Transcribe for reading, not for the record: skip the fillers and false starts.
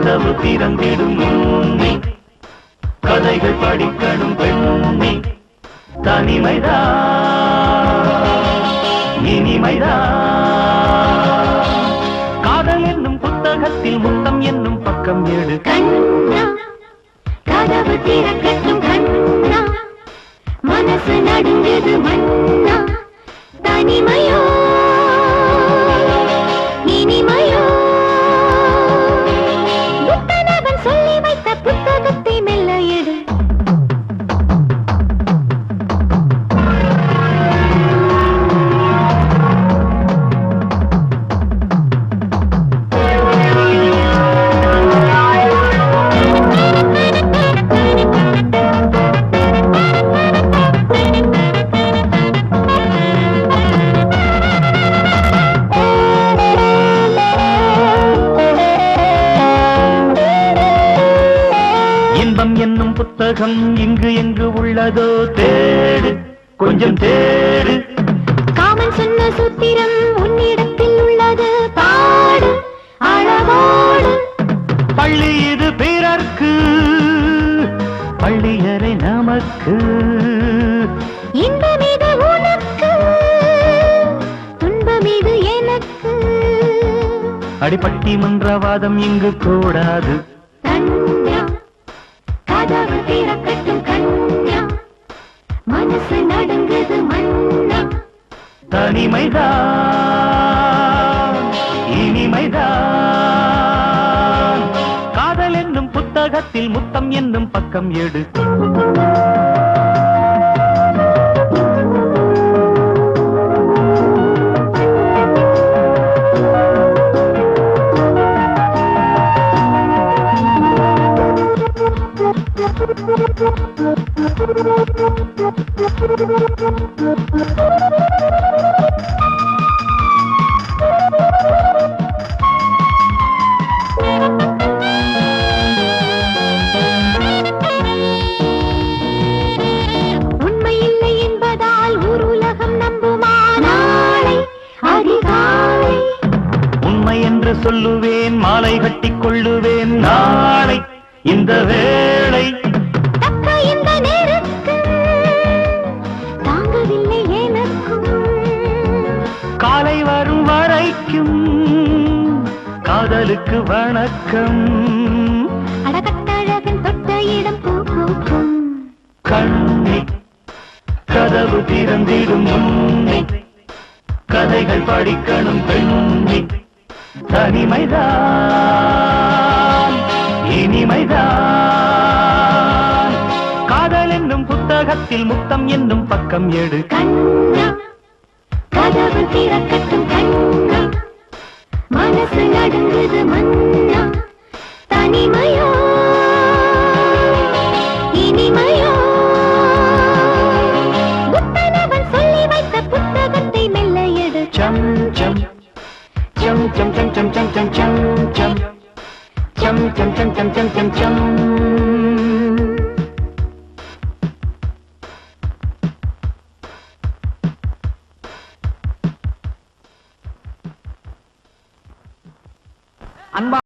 கதவு திறந்திடும் முன்னே கதைகள் படிக்கணும் பெண்ணே தனிமைதான் இனிமைதான் காதல் என்னும் புத்தகத்தில் முத்தம் என்னும் பக்கம் எடு கண்ணா கதவு திறக்கட்டும் கண்ணா மனசு நடுங்குது மண்ணா தனிமையோ இனிமையோ புத்தனவன் சொல்லி வைத்த புத்தகத்தை மெல்ல எடு இன்பம் என்னும் புத்தகம் இங்கு எங்கு உள்ளதோ தேடு கொஞ்சம் தேடு காமன் சொன்ன சூத்திரம் உன்னிடத்தில் உள்ளது பாடு அளவோடு பள்ளி இது பிறர்க்கு பள்ளியறை நமக்கு இன்பம் இது உனக்கு துன்பம் இது எனக்கு அடிப்பட்டி மன்றவாதம் இங்கு கூடாது கண்ணா கதவு திறக்கட்டும் கண்ணா மனசு நடுங்குது மண்ணா தனிமைதான் இனிமைதான் காதல் என்னும் புத்தகத்தில் முத்தம் என்னும் பக்கம் எடு உண்மை இல்லை என்பதால் ஊர் உலகம் நம்புமா நாளை அதிகாலை உண்மை என்று சொல்லுவேன் மாலை கட்டிக் கொள்ளுவேன் நாளை இந்த வேளை தக்க இந்த நேரத்து தாங்கவில்லை எனக்கும் காலை வரும் வரைக்கும் காதலுக்கு வணக்கம் அடகட்டழகன் தொட்ட இடம் பூ பூக்கும் கண்ணே கதவு திறந்திடும் முன்னே கதைகள் படிக்கணும் பெண்ணே தனிமைதான் இனிமைதான் காதல் என்னும் புத்தகத்தில் முத்தம் என்னும் பக்கம் எடு கண்ணா கதவு திறக்கட்டும் கண்ணா மனசு நடுங்குது மண்ணா தனிமையோ இனிமையோ புத்தனவன் சொல்லி வைத்த புத்தகத்தை மெல்ல எடு சம் சம் சம் சம் சம் சம் சம் சம் சம் சம் சம் சம் சம் சம் சம் சம் சம் அன்பா